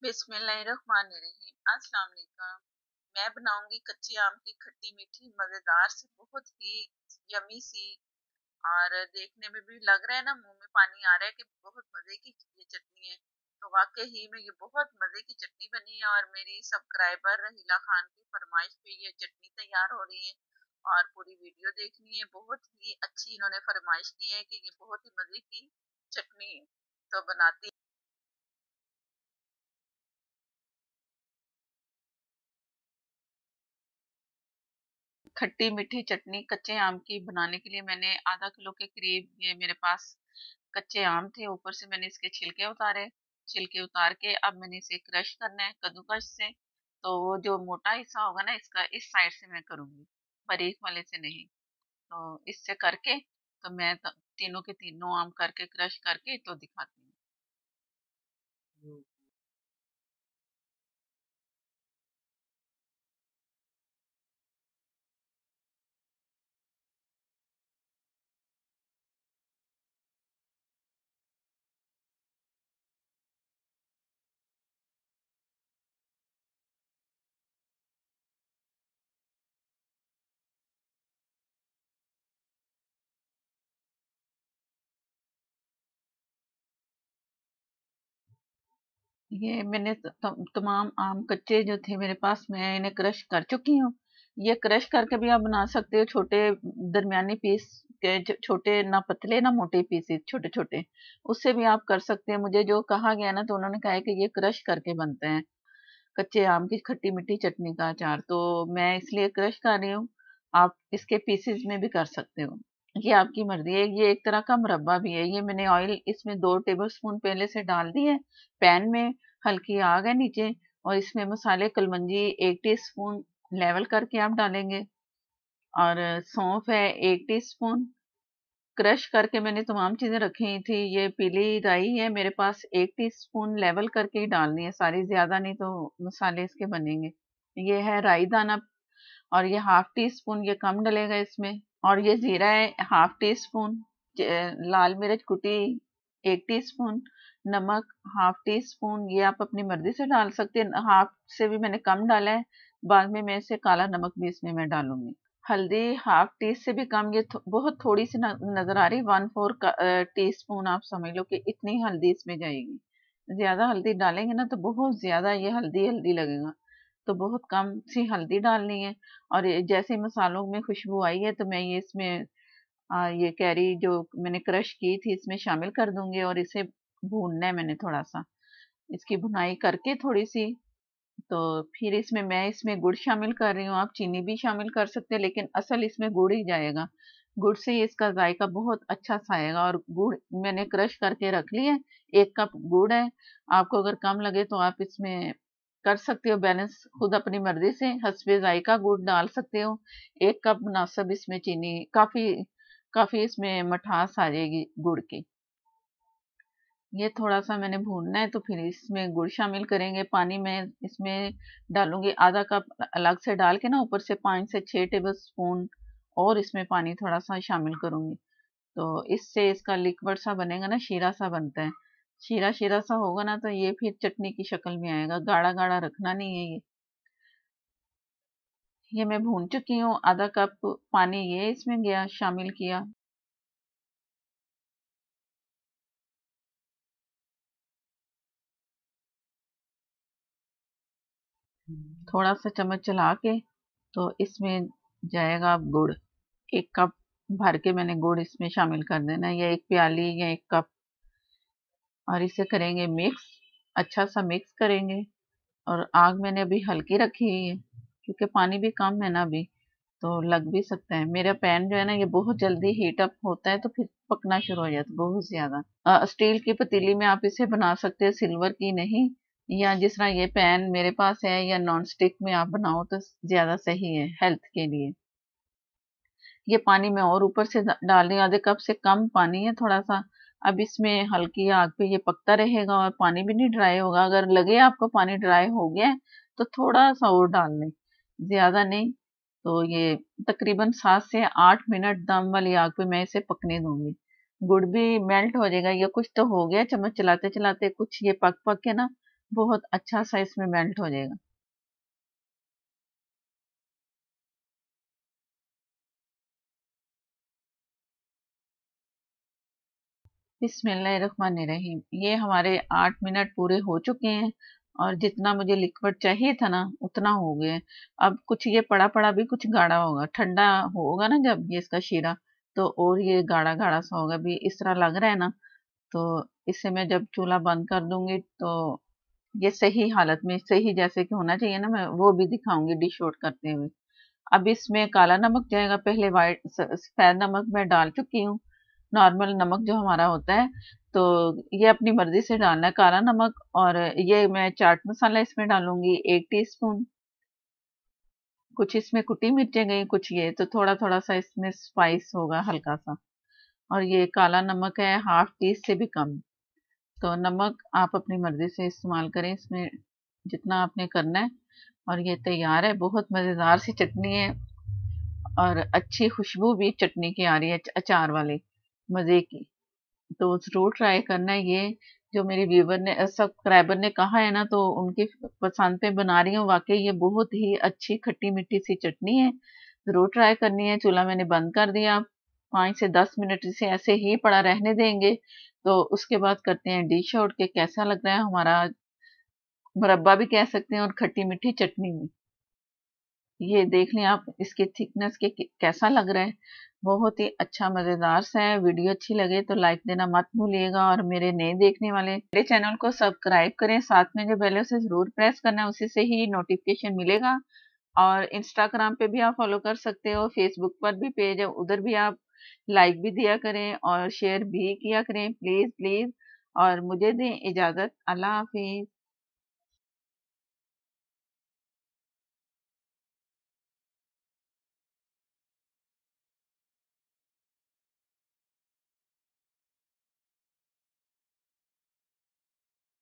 बिस्मिल्लाहिर्रहमानिर्रहीम। अस्सलाम वालेकुम। मैं बनाऊंगी कच्चे आम की खट्टी मीठी मज़ेदार सी बहुत ही यमी सी, और देखने में भी लग रहा है ना, मुंह में पानी आ रहा है कि बहुत मज़े की ये चटनी है। तो वाकई ही में ये बहुत मज़े की चटनी बनी है, और मेरी सब्सक्राइबर रहीला खान की फरमाइश पे ये चटनी तैयार हो रही है। और पूरी वीडियो देखनी है, बहुत ही अच्छी इन्होंने फरमाइश की है कि ये बहुत ही मज़े की चटनी है। तो बनाती खट्टी मीठी चटनी कच्चे आम की बनाने के लिए मैंने आधा किलो के करीब ये मेरे पास कच्चे आम थे। ऊपर से मैंने इसके छिलके उतारे। छिलके उतार के अब मैंने इसे क्रश करना है कद्दूकस से। तो वो जो मोटा हिस्सा होगा ना इसका, इस साइड से मैं करूंगी, बारीक वाले से नहीं। तो इससे करके तो मैं तीनों के तीनों आम करके क्रश करके तो दिखाती हूँ। ये मैंने तमाम आम कच्चे जो थे मेरे पास, मैं इन्हें क्रश कर चुकी हूँ। ये क्रश करके भी आप बना सकते हो, छोटे दरमियानी पीस के, छोटे ना पतले ना मोटे पीसेस, छोटे छोटे, उससे भी आप कर सकते हैं। मुझे जो कहा गया ना, तो उन्होंने कहा है कि ये क्रश करके बनते हैं कच्चे आम की खट्टी मीठी चटनी का अचार, तो मैं इसलिए क्रश कर रही हूँ। आप इसके पीसेस में भी कर सकते हो, ये आपकी मर्जी है। ये एक तरह का मुरब्बा भी है। ये मैंने ऑयल इसमें 2 टेबल स्पून पहले से डाल दी है पैन में। हल्की आग है नीचे, और इसमें मसाले कलमंजी 1 टीस्पून लेवल करके आप डालेंगे, और सौंफ है 1 टीस्पून। क्रश करके मैंने तमाम चीजें रखी थी। ये पीली राई है मेरे पास, 1 टीस्पून लेवल करके ही डालनी है सारी, ज्यादा नहीं तो मसाले इसके बनेंगे। ये है राई दाना, और ये ½ टीस्पून, ये कम डलेगा इसमें। और ये जीरा है ½ टीस्पून। लाल मिर्च कुटी 1 टीस्पून। नमक ½ टीस्पून, ये आप अपनी मर्जी से डाल सकते हैं। हाफ से भी मैंने कम डाला है, बाद में मैं इसे काला नमक भी इसमें मैं डालूंगी। हल्दी ½ टी से भी कम, ये बहुत थोड़ी सी नजर आ रही, 1/4 टीस्पून आप समझ लो कि इतनी हल्दी इसमें जाएगी। ज्यादा हल्दी डालेंगे ना तो बहुत ज्यादा ये हल्दी हल्दी लगेगा, तो बहुत कम सी हल्दी डालनी है। और जैसे मसालों में खुशबू आई है, तो मैं ये इसमें ये कैरी जो मैंने क्रश की थी इसमें शामिल कर दूंगी, और इसे भूनना है मैंने थोड़ा सा, इसकी भुनाई करके थोड़ी सी। तो फिर मैं इसमें गुड़ शामिल कर रही हूँ। आप चीनी भी शामिल कर सकते हैं, लेकिन असल इसमें गुड़ ही जाएगा। गुड़ से ही इसका जायका बहुत अच्छा सा आएगा। और गुड़ मैंने क्रश करके रख लिया है, 1 कप गुड़ है। आपको अगर कम लगे तो आप इसमें कर सकते हो बैलेंस, खुद अपनी मर्जी से हस्बे जायका गुड़ डाल सकते हो। 1 कप मुनासिब इसमें चीनी, काफी काफी इसमें मठास आ जाएगी गुड़ की। ये थोड़ा-सा मैंने भूनना है, तो फिर इसमें गुड़ शामिल करेंगे। पानी मैं इसमें डालूँगी ½ कप, अलग से डाल के ना ऊपर से 5 से 6 टेबलस्पून और इसमें पानी थोड़ा-सा शामिल करूँगी। तो इससे इसका लिक्विड सा बनेगा ना, शीरा सा बनता है। शीरा-शीरा सा होगा ना, तो ये फिर चटनी की शक्ल में आएगा। गाढ़ा-गाढ़ा रखना नहीं है ये। ये मैं भून चुकी हूँ, ½ कप पानी ये इसमें गया, शामिल किया। थोड़ा-सा चम्मच चला के तो इसमें जाएगा गुड़। 1 कप भर के मैंने गुड़ इसमें शामिल कर देना है, या 1 प्याली या 1 कप, और इसे करेंगे मिक्स, अच्छा सा मिक्स करेंगे। और आग मैंने अभी हल्की रखी हुई है, क्योंकि पानी भी कम है ना अभी, तो लग भी सकता है। मेरा पैन जो है ना, ये बहुत जल्दी हीट अप होता है, तो फिर पकना शुरू हो जाता है बहुत ज्यादा। स्टील की पतीली में आप इसे बना सकते हैं, सिल्वर की नहीं। या जिस तरह ये पैन मेरे पास है, या नॉन स्टिक में आप बनाओ तो ज्यादा सही है हेल्थ के लिए। ये पानी मैं और ऊपर से डाल रही हूँ, आधे कप से कम पानी है थोड़ा सा। अब इसमें हल्की आग पे ये पकता रहेगा, और पानी भी नहीं ड्राई होगा। अगर लगे आपको पानी ड्राई हो गया है, तो थोड़ा सा और डाल लें, ज्यादा नहीं। तो ये तकरीबन 7 से 8 मिनट दम वाली आग पे मैं इसे पकने दूंगी। गुड़ भी मेल्ट हो जाएगा। ये कुछ तो हो गया, चम्मच चलाते चलाते कुछ ये पक पक के ना बहुत अच्छा सा इसमें मेल्ट हो जाएगा। बिस्मिल्लाहिर्रहमानिर्रहीम। ये हमारे 8 मिनट पूरे हो चुके हैं और जितना मुझे लिक्विड चाहिए था ना उतना हो गया है। अब कुछ ये पड़ा पड़ा भी कुछ गाढ़ा होगा, ठंडा होगा ना जब ये इसका शीरा, तो और ये गाढ़ा गाढ़ा सा होगा। भी इस तरह लग रहा है ना, तो इससे मैं जब चूल्हा बंद कर दूंगी तो ये सही हालत में, सही जैसे कि होना चाहिए ना, मैं वो भी दिखाऊंगी डिश आउट करते हुए। अब इसमें काला नमक जाएगा, पहले वाइट सफेद नमक मैं डाल चुकी हूँ। नॉर्मल नमक जो हमारा होता है, तो ये अपनी मर्जी से डालना है काला नमक। और ये मैं चाट मसाला इसमें डालूंगी 1 टीस्पून। कुछ इसमें कुटी मिर्चें गई, कुछ ये, तो थोड़ा थोड़ा सा इसमें स्पाइस होगा हल्का सा। और ये काला नमक है 1/2 टी से भी कम। तो नमक आप अपनी मर्जी से इस्तेमाल करें इसमें, जितना आपने करना है। और ये तैयार है, बहुत मजेदार सी चटनी है और अच्छी खुशबू भी चटनी की आ रही है, अचार वाली मजे की। तो जरूर ट्राई करना है ये। जो मेरी व्यूवर ने, सब्सक्राइबर ने कहा है ना, तो उनकी पसंद पे बना रही हूँ। वाकई ये बहुत ही अच्छी खट्टी मीठी सी चटनी है, जरूर ट्राई करनी है। चूल्हा मैंने बंद कर दिया, 5 से 10 मिनट इसे ऐसे ही पड़ा रहने देंगे। तो उसके बाद करते हैं डिश आउट के कैसा लग रहा है हमारा मुरब्बा भी कह सकते हैं और खट्टी मीठी चटनी भी। ये देख लें आप इसके थिकनेस के कैसा लग रहा है। बहुत ही अच्छा मजेदार सा है। वीडियो अच्छी लगे तो लाइक देना मत भूलिएगा और मेरे नए देखने वाले मेरे चैनल को सब्सक्राइब करें, साथ में जो बेल है उसे जरूर प्रेस करना है, उसी से ही नोटिफिकेशन मिलेगा। और इंस्टाग्राम पे भी आप फॉलो कर सकते हो, फेसबुक पर भी पेज है, उधर भी आप लाइक भी दिया करें और शेयर भी किया करें, प्लीज प्लीज। और मुझे दें इजाजत, अल्लाह हाफिज।